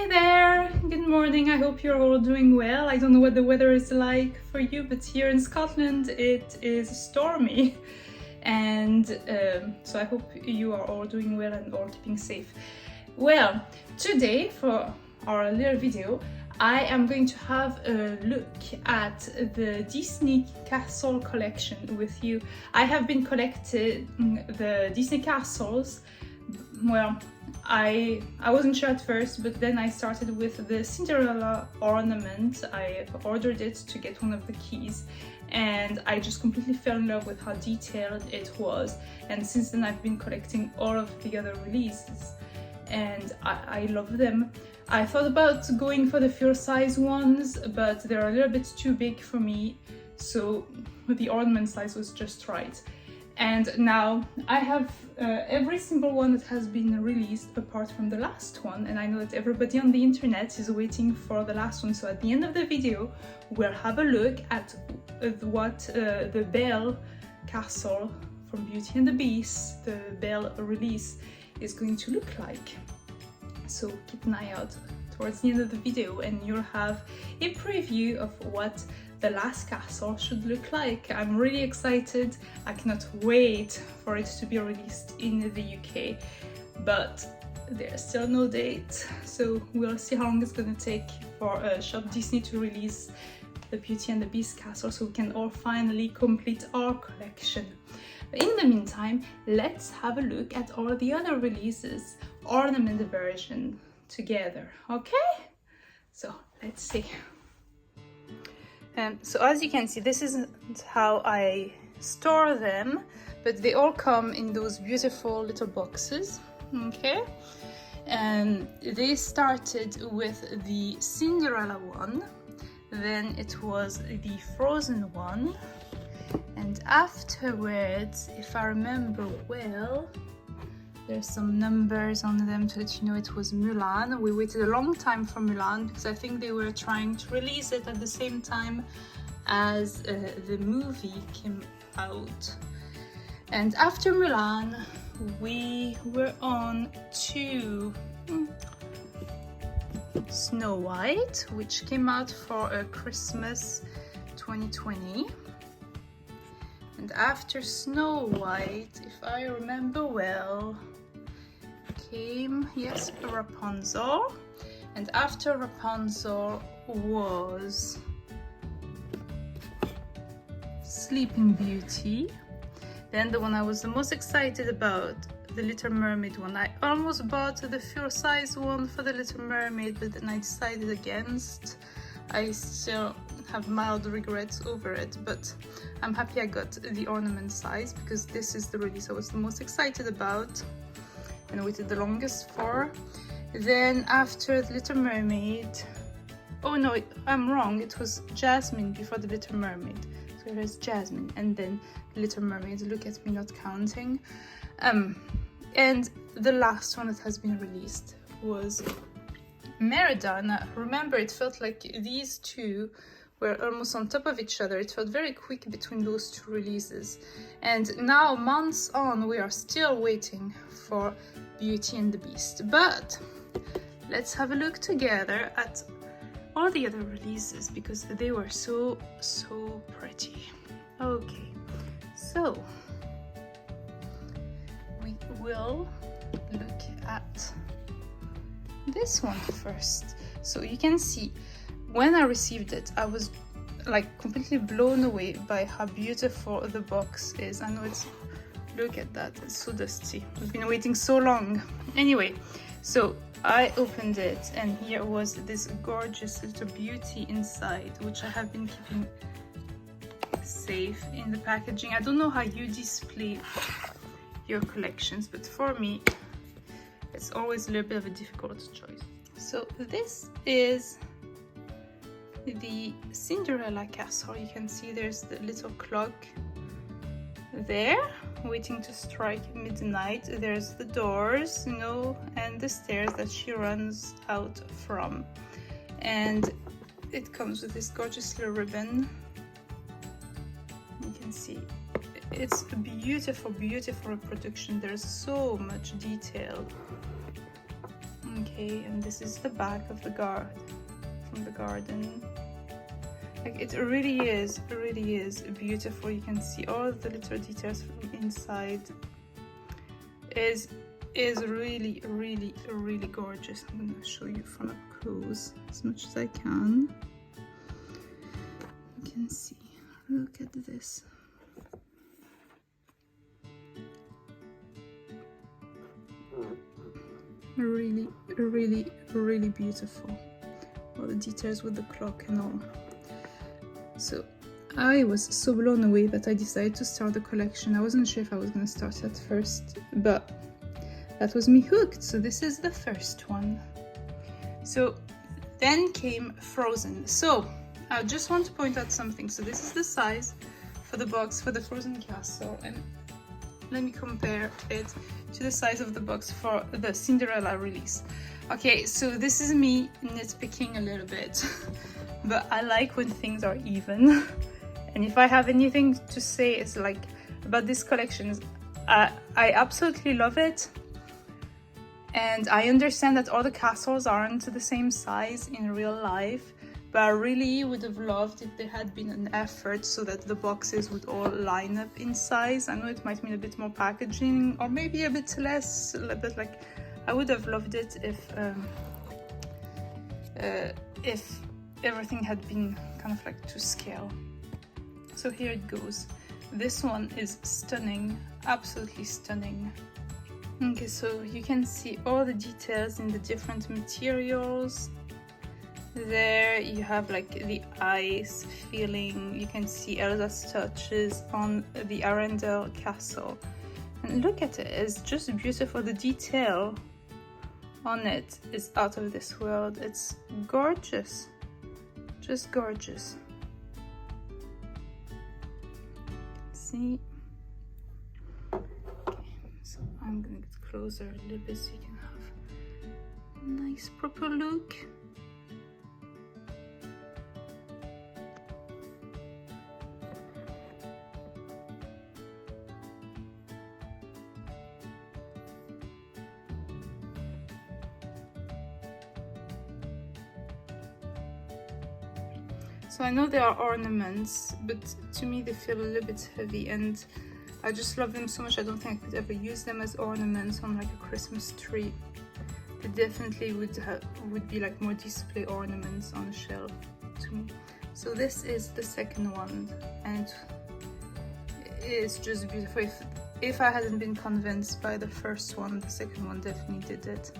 Hi there! Good morning, I hope you're all doing well. I don't know what the weather is like for you, but here in Scotland it is stormy. And so I hope you are all doing well and all keeping safe. Well, today for our little video, I am going to have a look at the Disney Castle collection with you. I have been collecting the Disney castles. Well, I wasn't sure at first, but then I started with the Cinderella ornament. I ordered it to get one of the keys, and I just completely fell in love with how detailed it was. And since then I've been collecting all of the other releases, and I love them. I thought about going for the full size ones, but they're a little bit too big for me, so the ornament size was just right. And now I have every single one that has been released apart from the last one, and I know that everybody on the internet is waiting for the last one. So at the end of the video we'll have a look at what the Belle Castle from Beauty and the Beast, the Belle release, is going to look like. So keep an eye out towards the end of the video and you'll have a preview of what the last castle should look like. I'm really excited. I cannot wait for it to be released in the UK, but there's still no date, so we'll see how long it's gonna take for Shop Disney to release the Beauty and the Beast castle, so we can all finally complete our collection. But in the meantime, let's have a look at all the other releases, ornament version together, okay? So let's see. So as you can see, this isn't how I store them, but they all come in those beautiful little boxes, okay? And they started with the Cinderella one, then it was the Frozen one, and afterwards, if I remember well, there's some numbers on them to let you know it was Mulan. We waited a long time for Mulan because I think they were trying to release it at the same time as the movie came out. And after Mulan, we were on to Snow White, which came out for Christmas 2020. And after Snow White, if I remember well, came, yes, Rapunzel. And after Rapunzel was Sleeping Beauty. Then the one I was the most excited about, the Little Mermaid one. I almost bought the full size one for the Little Mermaid, but then I decided against. I still have mild regrets over it, but I'm happy I got the ornament size because this is the release I was the most excited about and waited the longest for. Then after the Little Mermaid, oh no, I'm wrong, it was Jasmine before the Little Mermaid. So here's Jasmine and then Little Mermaid. Look at me not counting. And the last one that has been released was Merida. And I remember it felt like these two were almost on top of each other. It felt very quick between those two releases. And now, months on, we are still waiting for Beauty and the Beast. But let's have a look together at all the other releases because they were so pretty. Okay, so we will look at this one first. So you can see when I received it, I was like completely blown away by how beautiful the box is. I know it's, look at that, it's so dusty. We've been waiting so long. Anyway, so I opened it and here was this gorgeous little beauty inside, which I have been keeping safe in the packaging. I don't know how you display your collections, but for me, it's always a little bit of a difficult choice. So this is the Cinderella Castle. You can see there's the little clock there waiting to strike midnight. There's the doors, you know, and the stairs that she runs out from, and it comes with this gorgeous little ribbon. You can see it's a beautiful reproduction. There's so much detail. Okay, Okay, and this is the back of the from the garden. Like, it really is beautiful. You can see all the little details from inside. Is really gorgeous. I'm gonna show you from up close as much as I can. You can see, look at this. Really beautiful. All the details with the clock and all. So I was so blown away that I decided to start the collection. I wasn't sure if I was going to start at first, but that was me hooked. So this is the first one. So then came Frozen. So I just want to point out something. So this is the size for the box for the Frozen Castle, and let me compare it to the size of the box for the Cinderella release. Okay, so this is me nitpicking a little bit, but I like when things are even. And if I have anything to say, it's like about this collection, I absolutely love it. And I understand that all the castles aren't the same size in real life, but I really would have loved if there had been an effort so that the boxes would all line up in size. I know it might mean a bit more packaging or maybe a bit less, but like I would have loved it if everything had been kind of like to scale. So here it goes. This one is stunning, absolutely stunning. Okay, so you can see all the details in the different materials. There you have like the ice feeling. You can see Elsa's touches on the Arendelle Castle. And look at it, it's just beautiful. The detail on it is out of this world. It's gorgeous, just gorgeous. See? Okay, so I'm gonna get closer a little bit so you can have a nice proper look. So I know they are ornaments, but to me they feel a little bit heavy, and I just love them so much. I don't think I could ever use them as ornaments on like a Christmas tree. They definitely would be like more display ornaments on a shelf to me. So this is the second one, and it's just beautiful. If I hadn't been convinced by the first one, the second one definitely did it.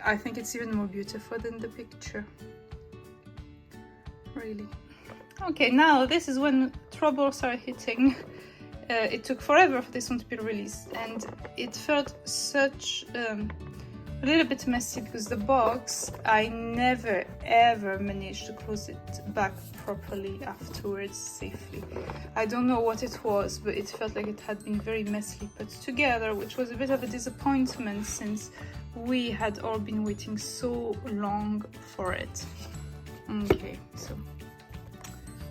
I think it's even more beautiful than the picture. Really. Okay, now this is when trouble started hitting. It took forever for this one to be released, and it felt such a little bit messy because the box, I never ever managed to close it back properly afterwards safely. I don't know what it was, but it felt like it had been very messily put together, which was a bit of a disappointment since we had all been waiting so long for it. Okay, so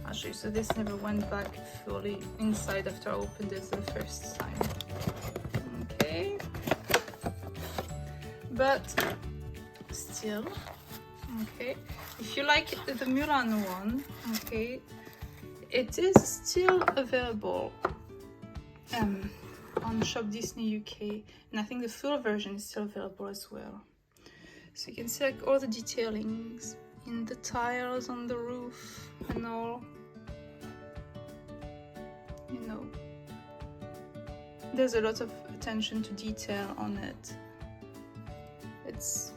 I'll show you. So this never went back fully inside after I opened it the first time. Okay, but still, okay, if you like the Mulan one, okay, it is still available on Shop Disney UK, and I think the full version is still available as well. So you can see like all the detailings in the tiles on the roof and all, you know, there's a lot of attention to detail on it. It's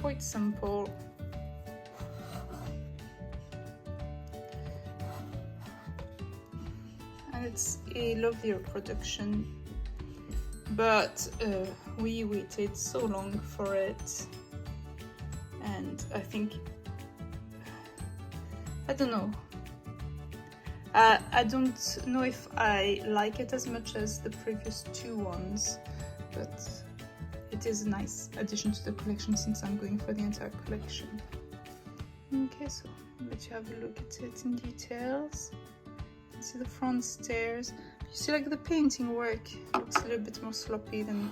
quite simple. And it's a lovely reproduction, but we waited so long for it. And I think, I don't know. I don't know if I like it as much as the previous two ones, but it is a nice addition to the collection since I'm going for the entire collection. Okay, so I'll let you have a look at it in details. You can see the front stairs. You see like the painting work looks a little bit more sloppy than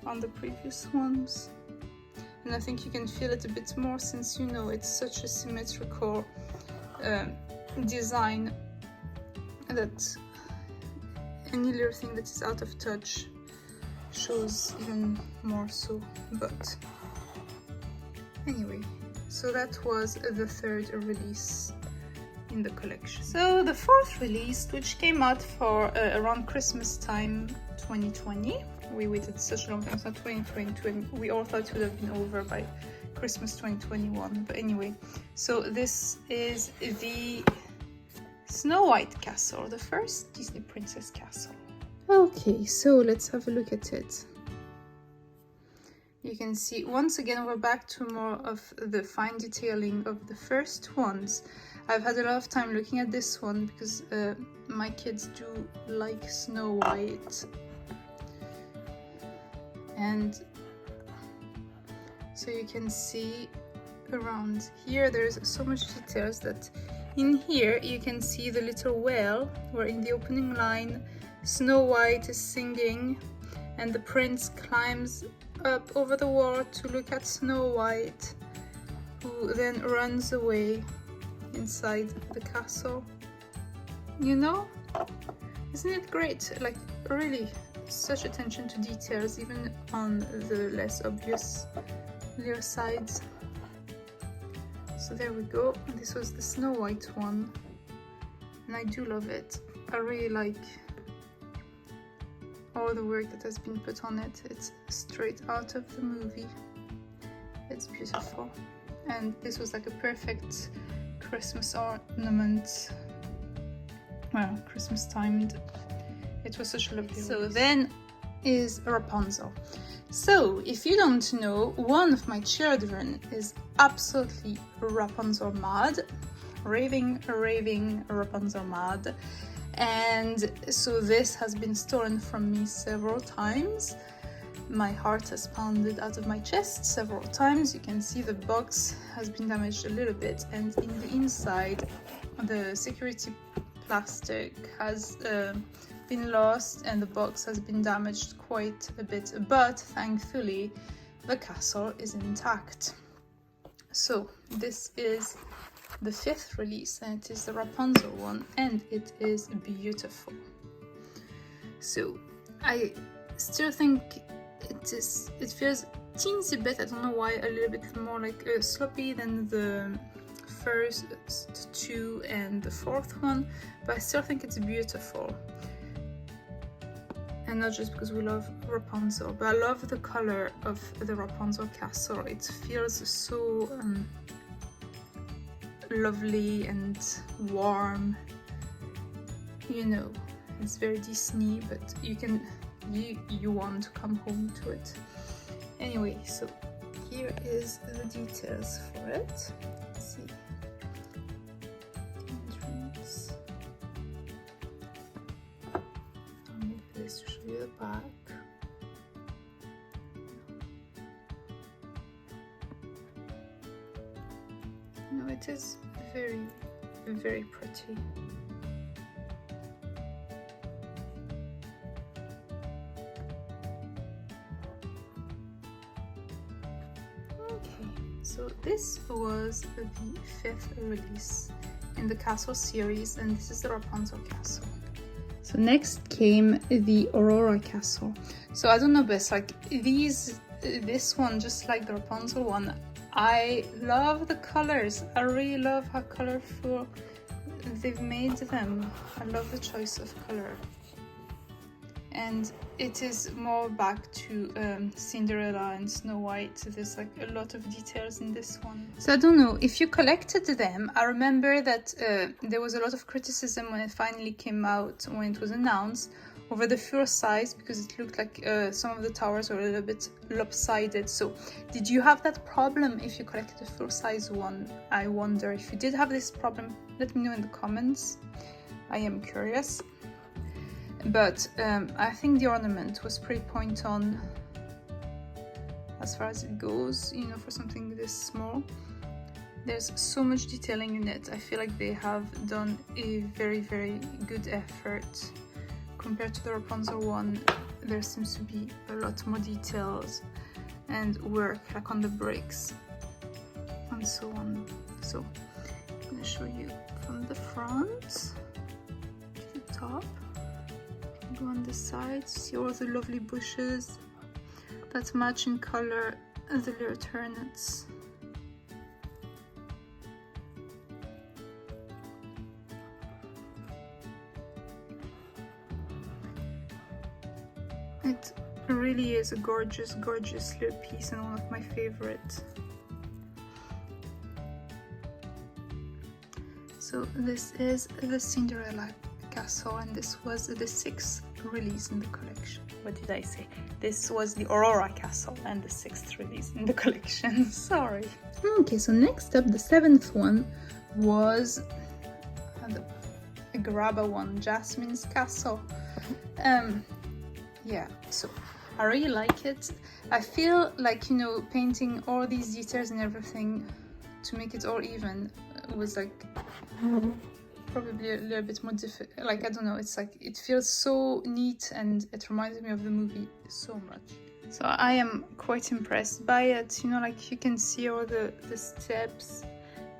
on the previous ones. And I think you can feel it a bit more since, you know, it's such a symmetrical design that any little thing that is out of touch shows even more so. But anyway, so that was the third release in the collection. So the fourth release, which came out for around Christmas time 2020. We waited such a long time, so 2020, we all thought it would have been over by Christmas 2021. But anyway, so this is the Snow White Castle, the first Disney Princess Castle. Okay, so let's have a look at it. You can see, once again, we're back to more of the fine detailing of the first ones. I've had a lot of time looking at this one because my kids do like Snow White. And so you can see around here, there's so much details that in here you can see the little well where in the opening line Snow White is singing and the prince climbs up over the wall to look at Snow White, who then runs away inside the castle. You know, isn't it great? Like, really, such attention to details, even on the less obvious little sides. So there we go. This was the Snow White one, and I do love it. I really like all the work that has been put on it. It's straight out of the movie. It's beautiful, and this was like a perfect Christmas ornament. Well, Christmas timed. It was such a lovely. So then is Rapunzel. So if you don't know, one of my children is absolutely Rapunzel mad, raving Rapunzel mad, and so this has been stolen from me several times. My heart has pounded out of my chest several times. You can see the box has been damaged a little bit, and in the inside the security plastic has been lost and the box has been damaged quite a bit, but thankfully the castle is intact. So this is the fifth release, and it is the Rapunzel one, and it is beautiful. So I still think it feels teensy bit, I don't know why, a little bit more like sloppy than the first two and the fourth one, but I still think it's beautiful. And not just because we love Rapunzel, but I love the color of the Rapunzel Castle. It feels so lovely and warm. You know, it's very Disney, but you want to come home to it. Anyway, so here is the details for it. Let's see. Entrance. I'll move this to show you the back. No, it is very, very pretty. So this was the fifth release in the Castle series, and this is the Rapunzel Castle. So next came the Aurora Castle. So I don't know, but it's like this one, just like the Rapunzel one, I love the colors. I really love how colorful they've made them. I love the choice of color. And it is more back to Cinderella and Snow White. There's like a lot of details in this one. So I don't know, if you collected them, I remember that there was a lot of criticism when it finally came out, when it was announced, over the full size, because it looked like some of the towers were a little bit lopsided. So did you have that problem if you collected a full size one? I wonder if you did have this problem. Let me know in the comments. I am curious. But I think the ornament was pretty point on as far as it goes, you know, for something this small. There's so much detailing in it. I feel like they have done a very, very good effort compared to the Rapunzel one. there seems to be a lot more details and work like on the bricks and so on. So I'm gonna show you from the front to the top. Go on the sides, see all the lovely bushes that match in color the little turnips. It really is a gorgeous, gorgeous little piece and one of my favorites. So this is the Cinderella Castle, and this was the 6th release in the collection. What did I say? This was the Aurora Castle and the 6th release in the collection. Sorry. Okay, so next up, the 7th one was the Agrabah one, Jasmine's Castle. Yeah, so I really like it. I feel like, you know, painting all these details and everything to make it all even was like probably a little bit more difficult. Like, I don't know, it's like it feels so neat and it reminds me of the movie so much. So I am quite impressed by it. You know, like you can see all the steps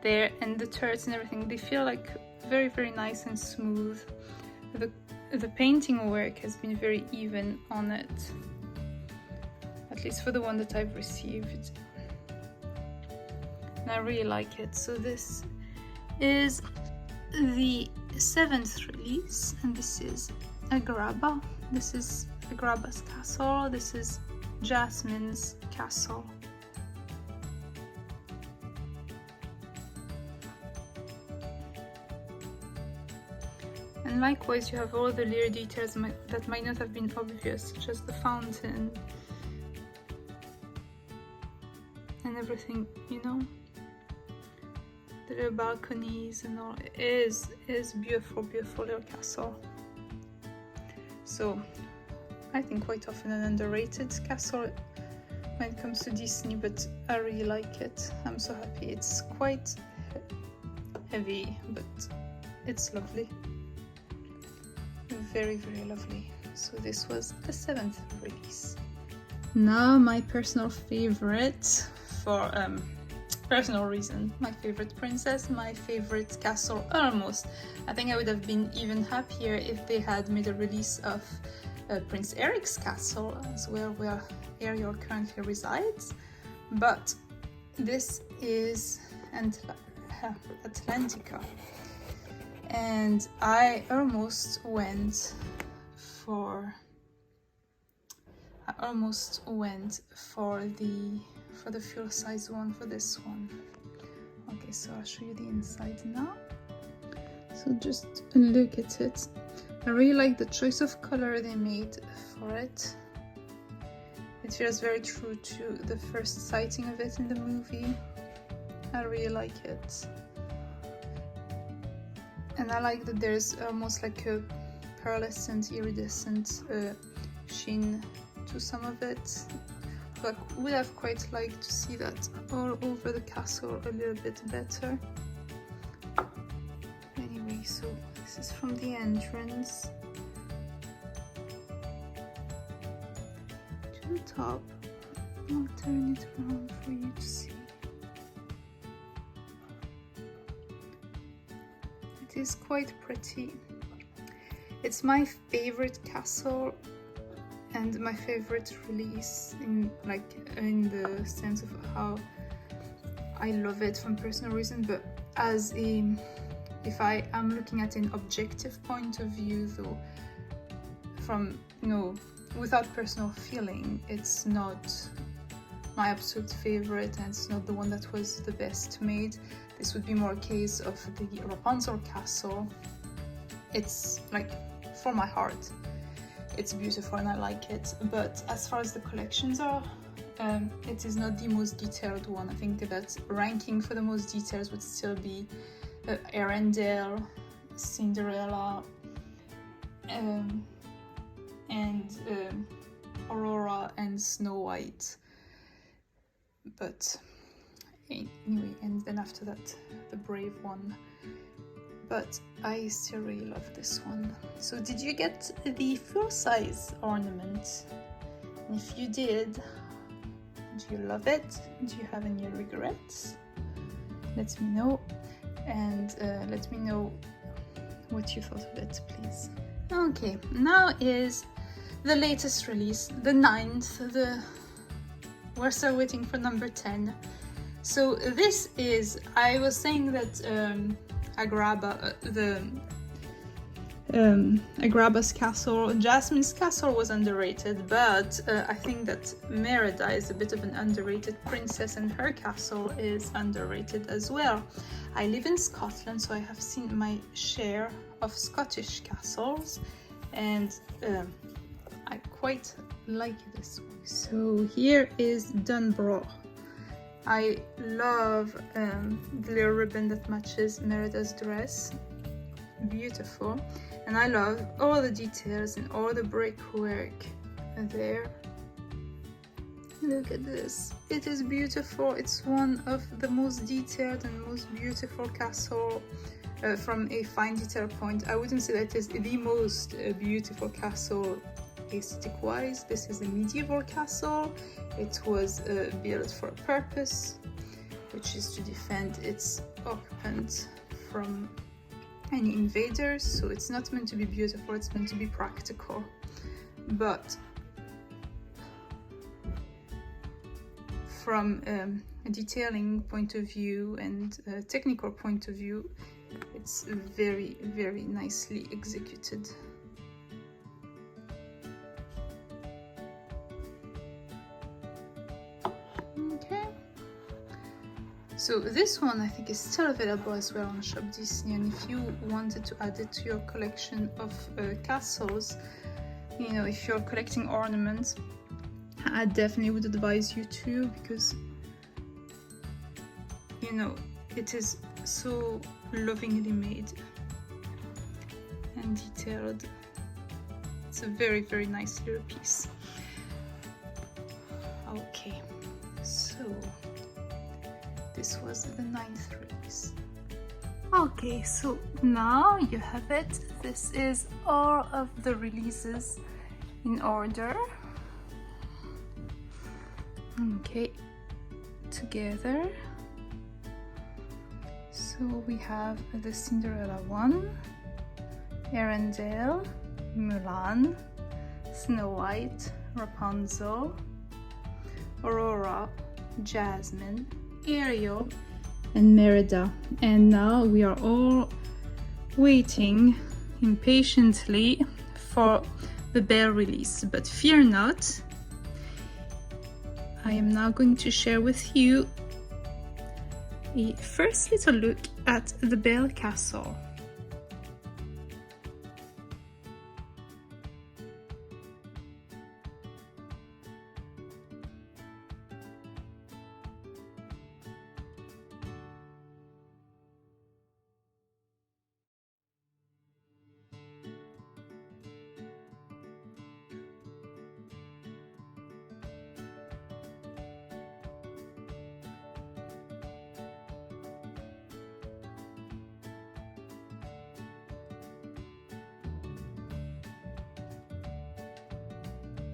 there and the turrets and everything. They feel like very, very nice and smooth. The painting work has been very even on it, at least for the one that I've received, and I really like it. So this is the 7th release, and this is Agrabah. This is Agrabah's castle. This is Jasmine's castle. And likewise, you have all the little details that might not have been obvious, such as the fountain and everything, you know. The little balconies and all. It is beautiful, beautiful little castle. So I think quite often an underrated castle when it comes to Disney, but I really like it. I'm so happy. It's quite heavy, but it's lovely. Very, very lovely. So this was the 7th release. Now my personal favorite, for personal reason, my favorite princess, my favorite castle almost. I think I would have been even happier if they had made a release of Prince Eric's castle as well, where Ariel currently resides. But this is Atlantica. And I almost went for the full size one for this one. Okay, so I'll show you the inside now. So just look at it. I really like the choice of color they made for it. It feels very true to the first sighting of it in the movie. I really like it. And I like that there's almost like a pearlescent, iridescent sheen to some of it. But would have quite liked to see that all over the castle a little bit better. Anyway, so this is from the entrance to the top. I'll turn it around for you to see. It is quite pretty. It's my favorite castle and my favorite release in the sense of how I love it from personal reason, but if I am looking at an objective point of view though, from, you know, without personal feeling, it's not my absolute favorite and it's not the one that was the best made. This would be more a case of the Rapunzel Castle. It's like, for my heart, it's beautiful and I like it. But as far as the collections are, it is not the most detailed one. I think that ranking for the most details would still be Arendelle, Cinderella, and Aurora and Snow White. But anyway, and then after that, the Brave one. but I still really love this one. So did you get the full-size ornament? And if you did, do you love it? Do you have any regrets? Let me know, and let me know what you thought of it, please. Okay, now is the latest release, the 9th. We're still waiting for number 10. So this is, I was saying that Agrabah, Agrabah's castle, Jasmine's castle was underrated, but I think that Merida is a bit of an underrated princess, and her castle is underrated as well. I live in Scotland, so I have seen my share of Scottish castles, and I quite like this one. So here is Dunborough. I love the little ribbon that matches Merida's dress. Beautiful. And I love all the details and all the brickwork there. Look at this. It is beautiful. It's one of the most detailed and most beautiful castle from a fine detail point. I wouldn't say that it is the most beautiful castle aesthetic-wise. This is a medieval castle. It was built for a purpose, which is to defend its occupant from any invaders. So it's not meant to be beautiful, it's meant to be practical. But from a detailing point of view and a technical point of view, it's very, very nicely executed. So this one I think is still available as well on Shop Disney, and if you wanted to add it to your collection of castles, you know, if you're collecting ornaments, I definitely would advise you to, because, you know, it is so lovingly made and detailed. It's a very, very nice little piece. Okay, so this was the 9th release. Okay, so now you have it. This is all of the releases in order. Okay, together. So we have the Cinderella one, Arendelle, Mulan, Snow White, Rapunzel, Aurora, Jasmine, Ariel, and Merida. And now we are all waiting impatiently for the Belle release. But fear not, I am now going to share with you a first little look at the Belle Castle.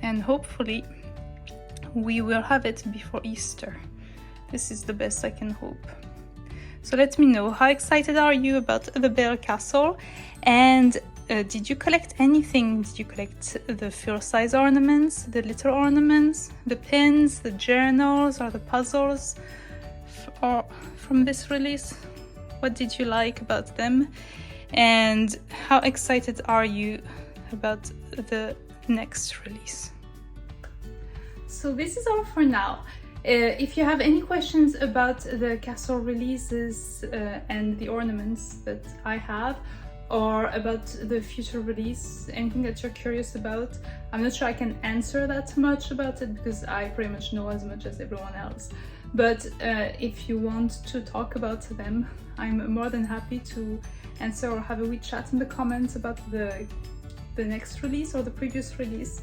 And hopefully we will have it before Easter. This is the best I can hope. So let me know, how excited are you about the Belle Castle? And did you collect anything? Did you collect the full-size ornaments, the little ornaments, the pins, the journals, or the puzzles from this release? What did you like about them? And how excited are you about the next release? So this is all for now. If you have any questions about the castle releases and the ornaments that I have, or about the future release, anything that you're curious about, I'm not sure I can answer that much about it because I pretty much know as much as everyone else. But if you want to talk about them, I'm more than happy to answer or have a wee chat in the comments about the next release or the previous release.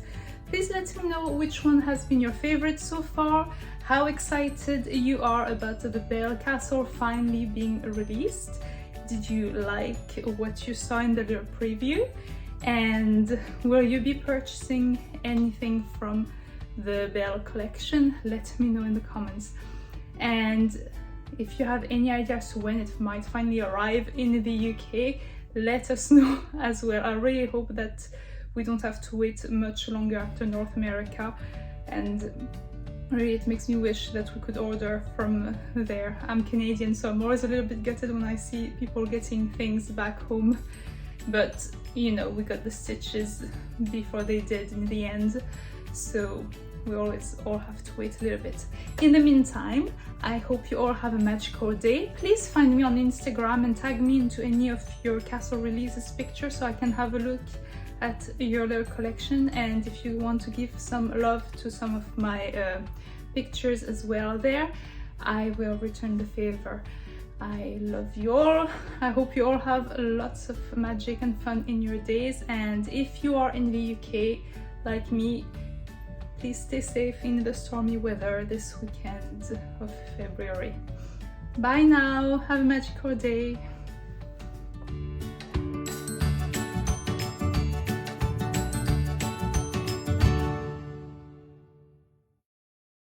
Please let me know which one has been your favorite so far, how excited you are about the Belle Castle finally being released, Did you like what you saw in the little preview? And will you be purchasing anything from the Belle collection? Let me know in the comments. And if you have any ideas when it might finally arrive in the UK, let us know as well. I really hope that we don't have to wait much longer after North America, and really it makes me wish that we could order from there. I'm Canadian, so I'm always a little bit gutted when I see people getting things back home, but you know, we got the stitches before they did in the end, so we always all have to wait a little bit. In the meantime, I hope you all have a magical day. Please find me on Instagram and tag me into any of your castle releases pictures so I can have a look at your little collection. And if you want to give some love to some of my pictures as well there, I will return the favor. I love you all. I hope you all have lots of magic and fun in your days, and if you are in the UK like me, please stay safe in the stormy weather this weekend of February. Bye now, have a magical day.